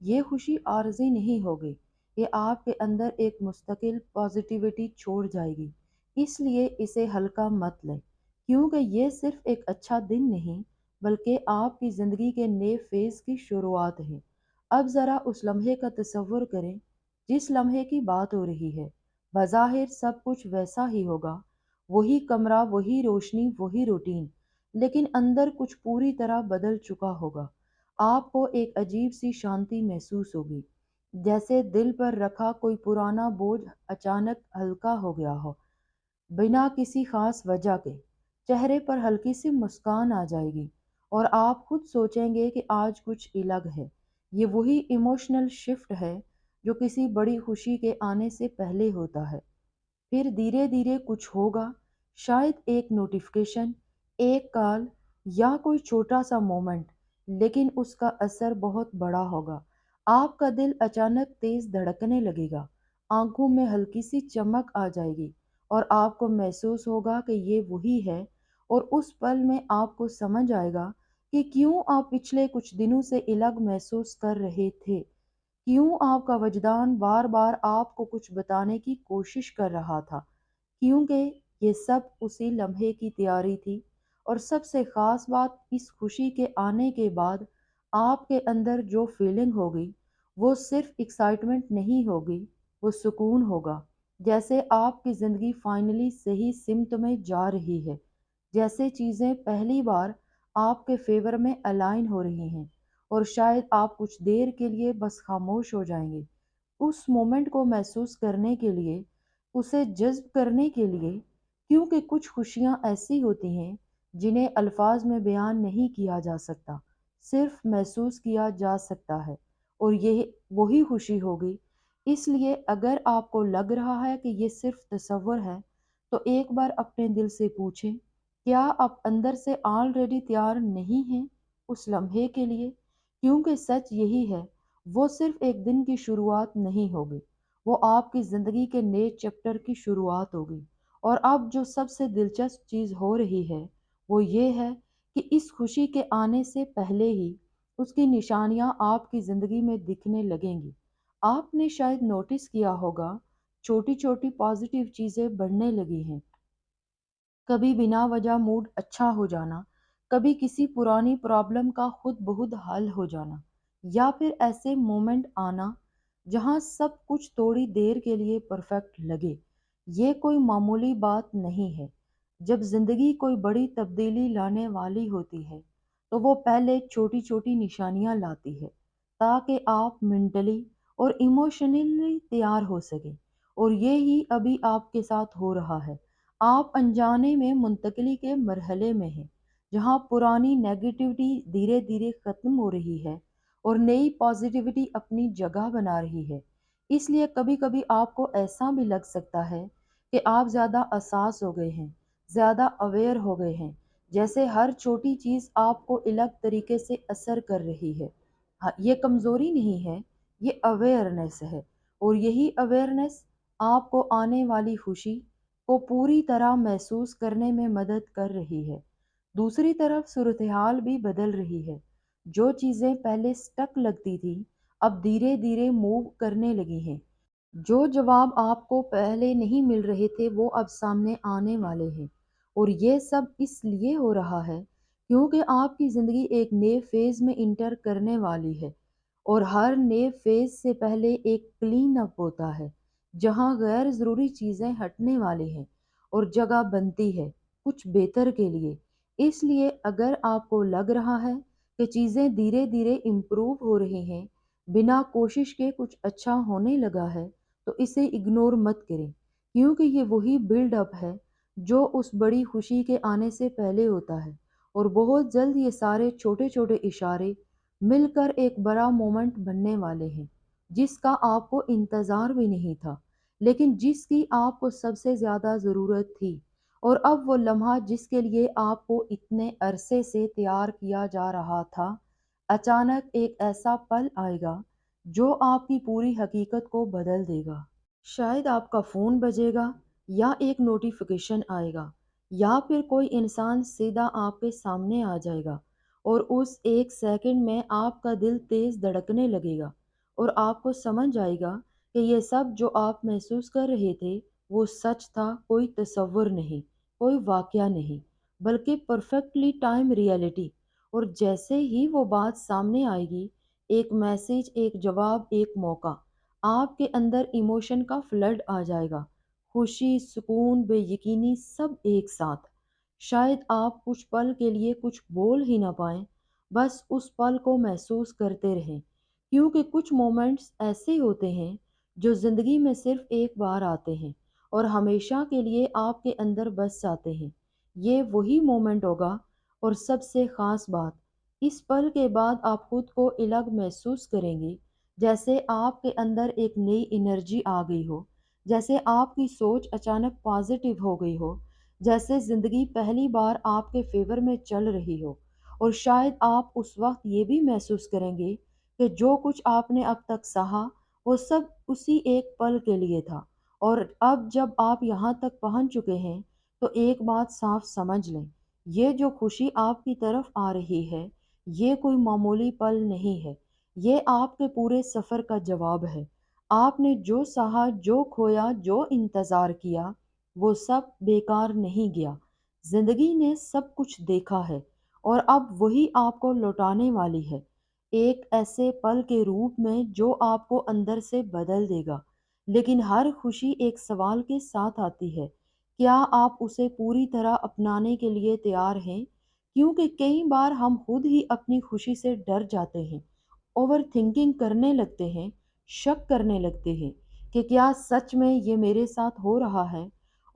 یہ خوشی عارضی نہیں ہوگی، یہ آپ کے اندر ایک مستقل پازیٹیوٹی چھوڑ جائے گی۔ اس لیے اسے ہلکا مت لیں، کیونکہ یہ صرف ایک اچھا دن نہیں بلکہ آپ کی زندگی کے نئے فیز کی شروعات ہے۔ اب ذرا اس لمحے کا تصور کریں جس لمحے کی بات ہو رہی ہے۔ بظاہر سب کچھ ویسا ہی ہوگا، وہی کمرہ، وہی روشنی، وہی روٹین، لیکن اندر کچھ پوری طرح بدل چکا ہوگا۔ آپ کو ایک عجیب سی شانتی محسوس ہوگی، جیسے دل پر رکھا کوئی پرانا بوجھ اچانک ہلکا ہو گیا ہو، بنا کسی خاص وجہ کے۔ چہرے پر ہلکی سی مسکان آ جائے گی اور آپ خود سوچیں گے کہ آج کچھ الگ ہے۔ یہ وہی ایموشنل شفٹ ہے جو کسی بڑی خوشی کے آنے سے پہلے ہوتا ہے۔ پھر دھیرے دھیرے کچھ ہوگا، شاید ایک نوٹیفیکیشن، ایک کال یا کوئی چھوٹا سا مومنٹ، لیکن اس کا اثر بہت بڑا ہوگا۔ آپ کا دل اچانک تیز دھڑکنے لگے گا، آنکھوں میں ہلکی سی چمک آ جائے گی اور آپ کو محسوس ہوگا کہ یہ وہی ہے، اور اس پل میں آپ کو سمجھ آئے گا کہ کیوں آپ پچھلے کچھ دنوں سے الگ محسوس کر رہے تھے، کیوں آپ کا وجدان بار بار آپ کو کچھ بتانے کی کوشش کر رہا تھا، کیونکہ یہ سب اسی لمحے کی تیاری تھی۔ اور سب سے خاص بات، اس خوشی کے آنے کے بعد آپ کے اندر جو فیلنگ ہوگی وہ صرف ایکسائٹمنٹ نہیں ہوگی، وہ سکون ہوگا، جیسے آپ کی زندگی فائنلی صحیح سمت میں جا رہی ہے، جیسے چیزیں پہلی بار آپ کے فیور میں الائن ہو رہی ہیں، اور شاید آپ کچھ دیر کے لیے بس خاموش ہو جائیں گے اس مومنٹ کو محسوس کرنے کے لیے، اسے جذب کرنے کے لیے، کیونکہ کچھ خوشیاں ایسی ہوتی ہیں جنہیں الفاظ میں بیان نہیں کیا جا سکتا، صرف محسوس کیا جا سکتا ہے، اور یہ وہی خوشی ہوگی۔ اس لیے اگر آپ کو لگ رہا ہے کہ یہ صرف تصور ہے، تو ایک بار اپنے دل سے پوچھیں، کیا آپ اندر سے آلریڈی تیار نہیں ہیں اس لمحے کے لیے؟ کیونکہ سچ یہی ہے، وہ صرف ایک دن کی شروعات نہیں ہوگی، وہ آپ کی زندگی کے نئے چیپٹر کی شروعات ہوگی۔ اور اب جو سب سے دلچسپ چیز ہو رہی ہے وہ یہ ہے کہ اس خوشی کے آنے سے پہلے ہی اس کی نشانیاں آپ کی زندگی میں دکھنے لگیں گی۔ آپ نے شاید نوٹس کیا ہوگا، چھوٹی چھوٹی پازیٹیو چیزیں بڑھنے لگی ہیں، کبھی بنا وجہ موڈ اچھا ہو جانا، کبھی کسی پرانی پرابلم کا خود بخود حل ہو جانا، یا پھر ایسے مومنٹ آنا جہاں سب کچھ تھوڑی دیر کے لیے پرفیکٹ لگے۔ یہ کوئی معمولی بات نہیں ہے۔ جب زندگی کوئی بڑی تبدیلی لانے والی ہوتی ہے تو وہ پہلے چھوٹی چھوٹی نشانیاں لاتی ہے، تاکہ آپ منٹلی اور ایموشنلی تیار ہو سکیں، اور یہی ابھی آپ کے ساتھ ہو رہا ہے۔ آپ انجانے میں منتقلی کے مرحلے میں ہیں، جہاں پرانی نیگیٹیوٹی دھیرے دھیرے ختم ہو رہی ہے اور نئی پازیٹیوٹی اپنی جگہ بنا رہی ہے۔ اس لیے کبھی کبھی آپ کو ایسا بھی لگ سکتا ہے کہ آپ زیادہ حساس ہو گئے ہیں، زیادہ اویئر ہو گئے ہیں، جیسے ہر چھوٹی چیز آپ کو الگ طریقے سے اثر کر رہی ہے۔ ہاں، یہ کمزوری نہیں ہے، یہ اویئرنیس ہے، اور یہی اویئرنیس آپ کو آنے والی خوشی کو پوری طرح محسوس کرنے میں مدد کر رہی ہے۔ دوسری طرف صورتحال بھی بدل رہی ہے۔ جو چیزیں پہلے سٹک لگتی تھی اب دھیرے دھیرے موو کرنے لگی ہیں۔ جو جواب آپ کو پہلے نہیں مل رہے تھے وہ اب سامنے آنے والے ہیں، اور یہ سب اس لیے ہو رہا ہے کیونکہ آپ کی زندگی ایک نئے فیز میں انٹر کرنے والی ہے، اور ہر نئے فیز سے پہلے ایک کلین اپ ہوتا ہے، جہاں غیر ضروری چیزیں ہٹنے والی ہیں اور جگہ بنتی ہے کچھ بہتر کے لیے۔ اس لیے اگر آپ کو لگ رہا ہے کہ چیزیں دھیرے دھیرے امپروو ہو رہی ہیں، بنا کوشش کے کچھ اچھا ہونے لگا ہے، تو اسے اگنور مت کریں، کیونکہ یہ وہی بلڈ اپ ہے جو اس بڑی خوشی کے آنے سے پہلے ہوتا ہے، اور بہت جلد یہ سارے چھوٹے چھوٹے اشارے مل کر ایک بڑا مومنٹ بننے والے ہیں، جس کا آپ کو انتظار بھی نہیں تھا، لیکن جس کی آپ کو سب سے زیادہ ضرورت تھی۔ اور اب وہ لمحہ جس کے لیے آپ کو اتنے عرصے سے تیار کیا جا رہا تھا، اچانک ایک ایسا پل آئے گا جو آپ کی پوری حقیقت کو بدل دے گا۔ شاید آپ کا فون بجے گا، یا ایک نوٹیفیکیشن آئے گا، یا پھر کوئی انسان سیدھا آپ کے سامنے آ جائے گا، اور اس ایک سیکنڈ میں آپ کا دل تیز دھڑکنے لگے گا، اور آپ کو سمجھ آئے گا کہ یہ سب جو آپ محسوس کر رہے تھے وہ سچ تھا، کوئی تصور نہیں، کوئی واقعہ نہیں، بلکہ پرفیکٹلی ٹائم ریئلٹی۔ اور جیسے ہی وہ بات سامنے آئے گی، ایک میسج، ایک جواب، ایک موقع، آپ کے اندر ایموشن کا فلڈ آ جائے گا، خوشی، سکون، بے یقینی، سب ایک ساتھ۔ شاید آپ کچھ پل کے لیے کچھ بول ہی نہ پائیں، بس اس پل کو محسوس کرتے رہیں، کیونکہ کچھ مومنٹس ایسے ہوتے ہیں جو زندگی میں صرف ایک بار آتے ہیں اور ہمیشہ کے لیے آپ کے اندر بس جاتے ہیں۔ یہ وہی مومنٹ ہوگا، اور سب سے خاص بات، اس پل کے بعد آپ خود کو الگ محسوس کریں گے، جیسے آپ کے اندر ایک نئی انرجی آ گئی ہو، جیسے آپ کی سوچ اچانک پازیٹیو ہو گئی ہو، جیسے زندگی پہلی بار آپ کے فیور میں چل رہی ہو۔ اور شاید آپ اس وقت یہ بھی محسوس کریں گے کہ جو کچھ آپ نے اب تک سہا وہ سب اسی ایک پل کے لیے تھا۔ اور اب جب آپ یہاں تک پہنچ چکے ہیں تو ایک بات صاف سمجھ لیں، یہ جو خوشی آپ کی طرف آ رہی ہے، یہ کوئی معمولی پل نہیں ہے، یہ آپ کے پورے سفر کا جواب ہے۔ آپ نے جو سہا، جو کھویا، جو انتظار کیا، وہ سب بیکار نہیں گیا۔ زندگی نے سب کچھ دیکھا ہے، اور اب وہی آپ کو لوٹانے والی ہے، ایک ایسے پل کے روپ میں جو آپ کو اندر سے بدل دے گا۔ لیکن ہر خوشی ایک سوال کے ساتھ آتی ہے، کیا آپ اسے پوری طرح اپنانے کے لیے تیار ہیں؟ کیونکہ کئی بار ہم خود ہی اپنی خوشی سے ڈر جاتے ہیں، اوور تھنکنگ کرنے لگتے ہیں، شک کرنے لگتے ہیں کہ کیا سچ میں یہ میرے ساتھ ہو رہا ہے؟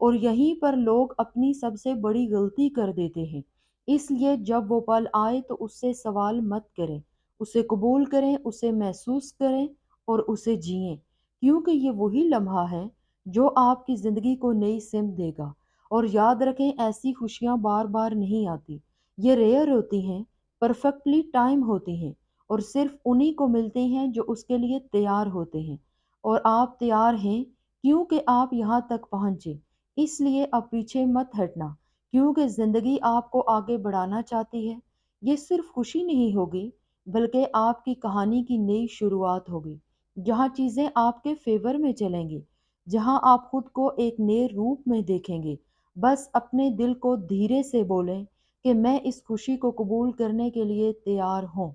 اور یہیں پر لوگ اپنی سب سے بڑی غلطی کر دیتے ہیں۔ اس لیے جب وہ پل آئے تو اس سے سوال مت کریں، اسے قبول کریں، اسے محسوس کریں اور اسے جئیں، کیونکہ یہ وہی لمحہ ہے جو آپ کی زندگی کو نئی سمت دے گا۔ اور یاد رکھیں، ایسی خوشیاں بار بار نہیں آتی، یہ ریئر ہوتی ہیں، پرفیکٹلی ٹائم ہوتی ہیں، اور صرف انہی کو ملتے ہیں جو اس کے لیے تیار ہوتے ہیں۔ اور آپ تیار ہیں، کیونکہ آپ یہاں تک پہنچے، اس لیے اب پیچھے مت ہٹنا، کیونکہ زندگی آپ کو آگے بڑھانا چاہتی ہے۔ یہ صرف خوشی نہیں ہوگی، بلکہ آپ کی کہانی کی نئی شروعات ہوگی، جہاں چیزیں آپ کے فیور میں چلیں گی، جہاں آپ خود کو ایک نئے روپ میں دیکھیں گے۔ بس اپنے دل کو دھیرے سے بولیں کہ میں اس خوشی کو قبول کرنے کے لیے تیار ہوں۔